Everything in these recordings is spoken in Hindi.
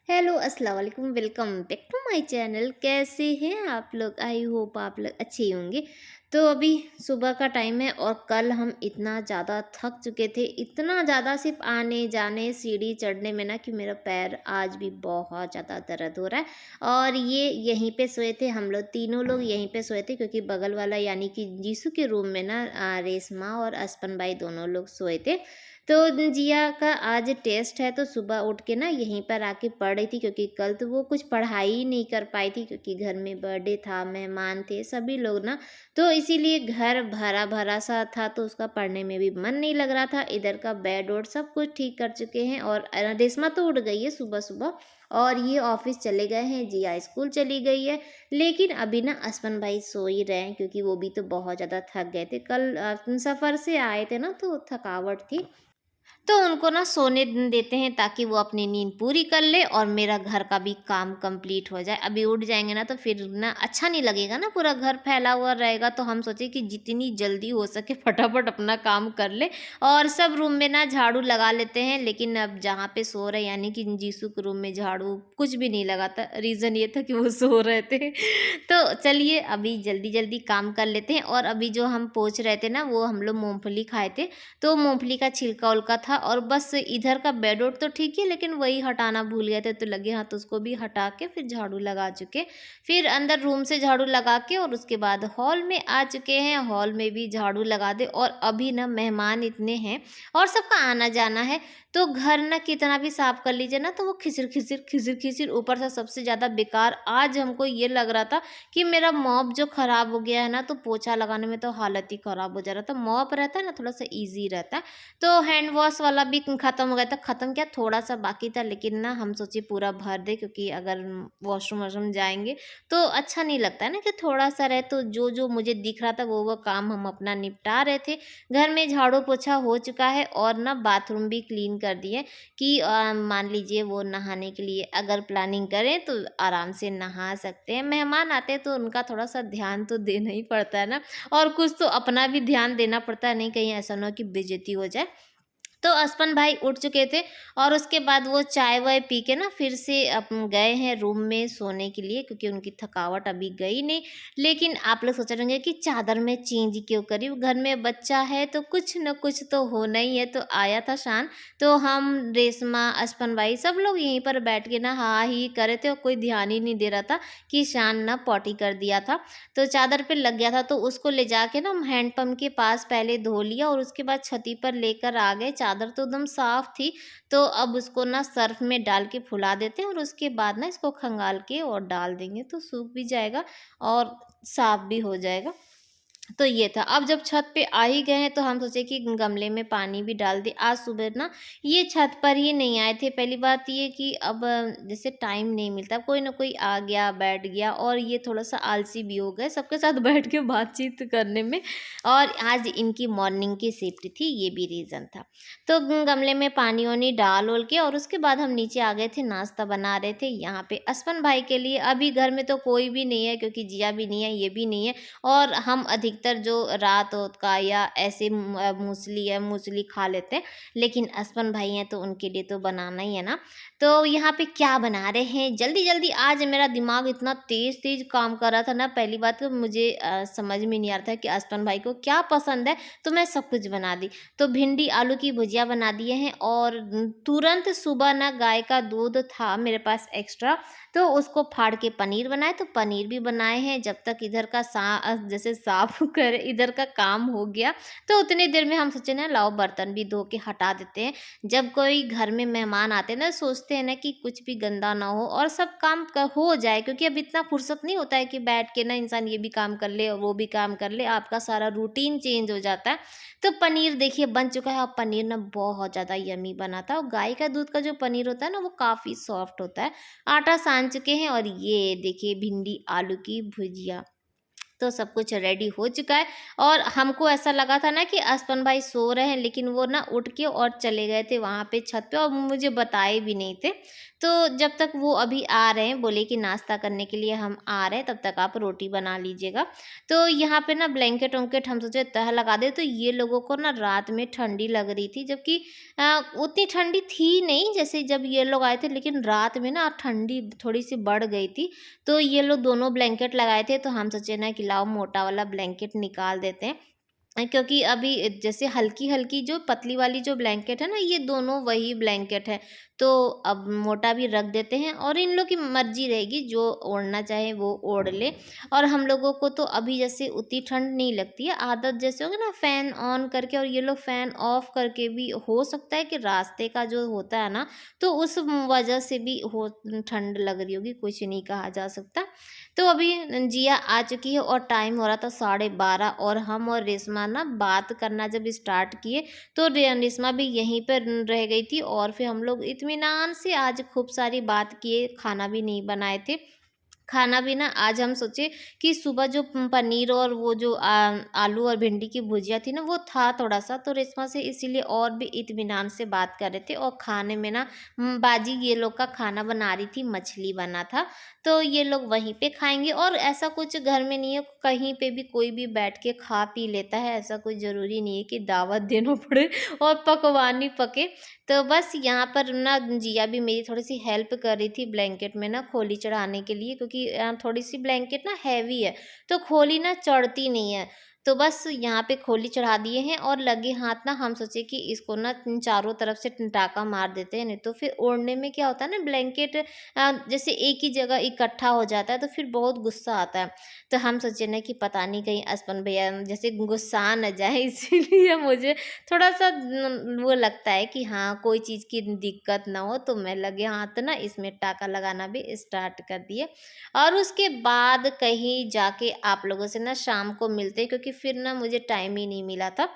हेलो अस्सलाम वालेकुम, welcome back to my channel. कैसे हैं आप लोग? आई होप आप लोग अच्छे ही होंगे। तो अभी सुबह का टाइम है और कल हम इतना ज़्यादा थक चुके थे, इतना ज़्यादा सिर्फ आने जाने सीढ़ी चढ़ने में ना कि मेरा पैर आज भी बहुत ज़्यादा दर्द हो रहा है। और ये यहीं पे सोए थे, हम लोग तीनों लोग यहीं पे सोए थे क्योंकि बगल वाला यानी कि जीसू के रूम में ना रेशमा और अस्पन भाई दोनों लोग सोए थे। तो जिया का आज टेस्ट है तो सुबह उठ के ना यहीं पर आके पढ़ रही थी क्योंकि कल तो वो कुछ पढ़ाई ही नहीं कर पाई थी क्योंकि घर में बर्थडे था, मेहमान थे सभी लोग ना। तो इसीलिए घर भरा भरा सा था तो उसका पढ़ने में भी मन नहीं लग रहा था। इधर का बेड वोड सब कुछ ठीक कर चुके हैं और रेशमा तो उठ गई है सुबह सुबह और ये ऑफिस चले गए हैं, जिया स्कूल चली गई है। लेकिन अभी ना असमन भाई सो ही रहे हैं क्योंकि वो भी तो बहुत ज़्यादा थक गए थे कल, सफ़र से आए थे ना तो थकावट थी। तो उनको ना सोने देते हैं ताकि वो अपनी नींद पूरी कर ले और मेरा घर का भी काम कंप्लीट हो जाए। अभी उठ जाएँगे ना तो फिर ना अच्छा नहीं लगेगा ना, पूरा घर फैला हुआ रहेगा। तो हम सोचे कि जितनी जल्दी हो सके फटाफट अपना काम कर ले और सब रूम में ना झाड़ू लगा लेते हैं। लेकिन अब जहाँ पे सो रहे यानी कि जीसू के रूम में झाड़ू कुछ भी नहीं लगा था। रीज़न ये था कि वो सो रहे थे। तो चलिए अभी जल्दी-जल्दी काम कर लेते हैं। और अभी जो हम पोंछ रहे थे ना वो हम लोग मूँगफली खाए थे, तो मूँगफली का छिलका-उलका था और बस इधर का बेड-वोड तो ठीक है लेकिन वही हटाना भूल गए थे, तो लगे हाथ उसको भी हटा के फिर झाड़ू लगा चुके। फिर अंदर रूम से झाड़ू लगा के और उसके बाद हॉल में आ चुके हैं, हॉल में भी झाड़ू लगा दे। और अभी ना मेहमान इतने हैं और सबका आना-जाना है, तो घर ना कितना भी साफ कर लीजिए ना तो वो खिसिर-खिसिर, खिसिर-खिसिर। ऊपर से सबसे ज़्यादा बेकार आज हमको ये लग रहा था कि मेरा मॉप जो खराब हो गया है ना तो पोछा लगाने में तो हालत ही खराब हो जा रहा था। मॉप रहता है ना थोड़ा-सा ईज़ी रहता है। तो हैंड वॉश वाला भी खत्म हो गया था, खत्म क्या थोड़ा-सा बाकी था लेकिन ना हम सोचे पूरा भर दें क्योंकि अगर वॉशरूम-वॉशरूम जाएँगे तो अच्छा नहीं लगता है ना कि थोड़ा-सा रहे। तो जो-जो मुझे दिख रहा था वो काम हम अपना निपटा रहे थे। घर में झाड़ू-पोछा हो चुका है और ना बाथरूम भी क्लीन कर दिए कि मान लीजिए वो नहाने के लिए अगर प्लानिंग करें तो आराम से नहा सकते हैं। मेहमान आते हैं तो उनका थोड़ा-सा ध्यान तो देना ही पड़ता है ना, और कुछ तो अपना भी ध्यान देना पड़ता है, नहीं कहीं ऐसा ना हो कि बेइज्जती हो जाए। तो असपन भाई उठ चुके थे और उसके बाद वो चाय-वाय पी के ना फिर से गए हैं रूम में सोने के लिए क्योंकि उनकी थकावट अभी गई नहीं। लेकिन आप लोग सोच रहे होंगे कि चादर में चेंज क्यों करी? घर में बच्चा है तो कुछ न कुछ तो होना ही है। तो आया था शान, तो हम रेशमा, असपन भाई सब लोग यहीं पर बैठ के ना हा-ही कर रहे थे और कोई ध्यान ही नहीं दे रहा था कि शान ना पॉटी कर दिया था। तो चादर पे लग गया था तो उसको ले जाके ना हैंडपंप के पास पहले धो लिया और उसके बाद छती पर लेकर आ गए। चादर तो एकदम साफ थी, तो अब उसको ना सर्फ में डाल के फुला देते हैं और उसके बाद ना इसको खंगाल के और डाल देंगे तो सूख भी जाएगा और साफ भी हो जाएगा। तो ये था। अब जब छत पे आ ही गए हैं तो हम सोचे कि गमले में पानी भी डाल दें। आज सुबह ना ये छत पर ही नहीं आए थे। पहली बात ये कि अब जैसे टाइम नहीं मिलता, कोई ना कोई आ गया, बैठ गया और ये थोड़ा-सा आलसी भी हो गए सबके साथ बैठ के बातचीत करने में। और आज इनकी मॉर्निंग की शिफ्ट थी, ये भी रीज़न था। तो गमले में पानी-वानी डाल-वुल के और उसके बाद हम नीचे आ गए थे, नाश्ता बना रहे थे यहाँ पे असफन भाई के लिए। अभी घर में तो कोई भी नहीं है क्योंकि जिया भी नहीं है, ये भी नहीं है। और हम अधिकतर जो रात-वोत का या ऐसे मूसली है, मूसली खा लेते हैं। लेकिन असपन भाई हैं तो उनके लिए तो बनाना ही है ना। तो यहाँ पे क्या बना रहे हैं जल्दी-जल्दी। आज मेरा दिमाग इतना तेज़-तेज़ काम कर रहा था ना, पहली बात तो मुझे समझ में नहीं आ रहा था कि असपन भाई को क्या पसंद है, तो मैं सब कुछ बना दी। तो भिंडी आलू की भुजिया बना दिए हैं और तुरंत सुबह ना गाय का दूध था मेरे पास एक्स्ट्रा, तो उसको फाड़ के पनीर बनाए, तो पनीर भी बनाए हैं। जब तक इधर का जैसे साफ़ कर इधर का काम हो गया, तो उतनी देर में हम सोचे ना लाओ बर्तन भी धो के हटा देते हैं। जब कोई घर में मेहमान आते हैं ना, सोचते हैं ना कि कुछ भी गंदा ना हो और सब काम हो जाए क्योंकि अब इतना फुर्सत नहीं होता है कि बैठ के ना इंसान ये भी काम कर ले और वो भी काम कर ले, आपका सारा रूटीन चेंज हो जाता है। तो पनीर देखिए बन चुका है और पनीर ना बहुत ज़्यादा यम्मी बना था और गाय का दूध का जो पनीर होता है ना वो काफ़ी सॉफ्ट होता है। आटा सान चुके हैं और ये देखिए भिंडी आलू की भुजिया। तो सब कुछ रेडी हो चुका है और हमको ऐसा लगा था ना कि असपन भाई सो रहे हैं, लेकिन वो ना उठ के और चले गए थे वहाँ पे छत पे और मुझे बताए भी नहीं थे। तो जब तक वो अभी आ रहे हैं, बोले कि नाश्ता करने के लिए हम आ रहे हैं, तब तक आप रोटी बना लीजिएगा। तो यहाँ पे ना ब्लैंकेट वैंकेट हम सोचे तह लगा दे, तो ये लोगों को ना रात में ठंडी लग रही थी, जबकि उतनी ठंडी थी नहीं जैसे जब ये लोग आए थे, लेकिन रात में ना ठंडी थोड़ी सी बढ़ गई थी। तो ये लोग दोनों ब्लैंकेट लगाए थे, तो हम सोचे ना कि लाओ मोटा वाला ब्लैंकेट निकाल देते हैं। क्योंकि अभी जैसे हल्की-हल्की जो पतली वाली जो ब्लैंकेट है ना, ये दोनों वही ब्लैंकेट है। तो अब मोटा भी रख देते हैं और इन लोग की मर्ज़ी रहेगी, जो ओढ़ना चाहे वो ओढ़ ले। और हम लोगों को तो अभी जैसे उतनी ठंड नहीं लगती है, आदत जैसे होगी ना फ़ैन ऑन करके, और ये लोग फ़ैन ऑफ़ करके भी हो सकता है कि रास्ते का जो होता है ना, तो उस वजह से भी हो ठंड लग रही होगी, कुछ नहीं कहा जा सकता। तो अभी जिया आ चुकी है और टाइम हो रहा था 12:30, और हम और रेशमा ना बात करना जब स्टार्ट किए, तो रेशमा भी यहीं पर रह गई थी और फिर हम लोग इत्मीनान से आज खूब सारी बात किए, खाना भी नहीं बनाए थे। खाना भी ना आज हम सोचे कि सुबह जो पनीर और वो जो आलू और भिंडी की भुजिया थी ना, वो था थोड़ा-सा, तो रेशमा से इसीलिए और भी इत्मीनान से बात कर रहे थे। और खाने में ना बाजी ये लोग का खाना बना रही थी, मछली बना था, तो ये लोग वहीं पे खाएँगे। और ऐसा कुछ घर में नहीं है, कहीं पे भी कोई भी बैठ के खा पी लेता है, ऐसा कोई ज़रूरी नहीं है कि दावत देना पड़े और पकवान ही पके। तो बस यहाँ पर ना जिया भी मेरी थोड़ी-सी हेल्प कर रही थी ब्लैंकेट में ना खोली चढ़ाने के लिए, क्योंकि थोड़ी-सी ब्लैंकेट ना हैवी है, तो खोली ना चढ़ती नहीं है। तो बस यहाँ पे खोली चढ़ा दिए हैं और लगे हाथ ना हम सोचे कि इसको ना चारों तरफ से टाँका मार देते हैं, नहीं तो फिर ओढ़ने में क्या होता है ना, ब्लैंकेट जैसे एक ही जगह इकट्ठा हो जाता है, तो फिर बहुत गुस्सा आता है। तो हम सोचे ना कि पता नहीं कहीं असपन भैया जैसे गुस्सा न जाए, इसीलिए मुझे थोड़ा-सा वो लगता है कि हाँ, कोई चीज़ की दिक्कत ना हो, तो मैं लगे हाथ ना इसमें टाँका लगाना भी स्टार्ट कर दिए। और उसके बाद कहीं जाके आप लोगों से ना शाम को मिलते हैं, क्योंकि फिर ना मुझे टाइम ही नहीं मिला था।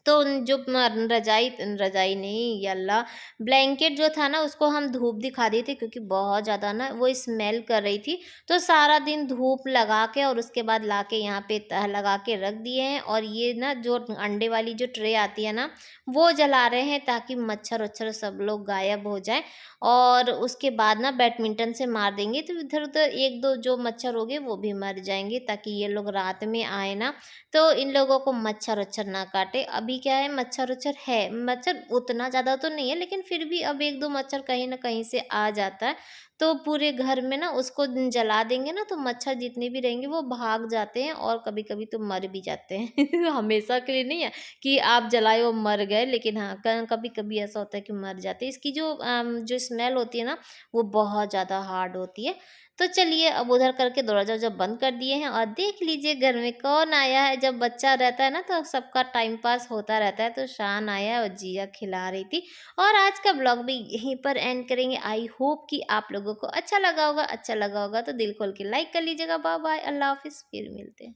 तो जो रज़ाई रज़ाई नहीं, या अल्लाह, ब्लैंकेट जो था ना, उसको हम धूप दिखा दिए थे, क्योंकि बहुत ज़्यादा ना वो स्मेल कर रही थी। तो सारा दिन धूप लगा के और उसके बाद लाके यहाँ पे तह लगा के रख दिए हैं। और ये ना जो अंडे वाली जो ट्रे आती है ना, वो जला रहे हैं, ताकि मच्छर-वच्छर सब लोग गायब हो जाएँ। और उसके बाद ना बैडमिंटन से मार देंगे, तो इधर-उधर 1-2 जो मच्छर हो गए वो भी मर जाएँगे, ताकि ये लोग रात में आए ना, तो इन लोगों को मच्छर-वच्छर ना काटे। अभी क्या है, मच्छर-वच्छर है, मच्छर उतना ज़्यादा तो नहीं है, लेकिन फिर भी अब 1-2 मच्छर कहीं न कहीं से आ जाता है। तो पूरे घर में ना उसको जला देंगे ना, तो मच्छर जितने भी रहेंगे वो भाग जाते हैं, और कभी-कभी तो मर भी जाते हैं। हमेशा के लिए नहीं है कि आप जलाए और मर गए, लेकिन हाँ, क कभी-कभी ऐसा होता है कि मर जाते हैं। इसकी जो स्मेल होती है ना, वो बहुत ज़्यादा हार्ड होती है। तो चलिए, अब उधर करके दरवाज़ा जब बंद कर दिए हैं, और देख लीजिए घर में कौन आया है। जब बच्चा रहता है ना, तो सबका टाइम पास होता रहता है। तो शान आया और जिया खिला रही थी। और आज का ब्लॉग भी यहीं पर एंड करेंगे। आई होप कि आप लोगों को अच्छा लगा होगा। अच्छा लगा होगा तो दिल खोल के लाइक कर लीजिएगा। बाय बाय, अल्लाह हाफिज़, फिर मिलते हैं।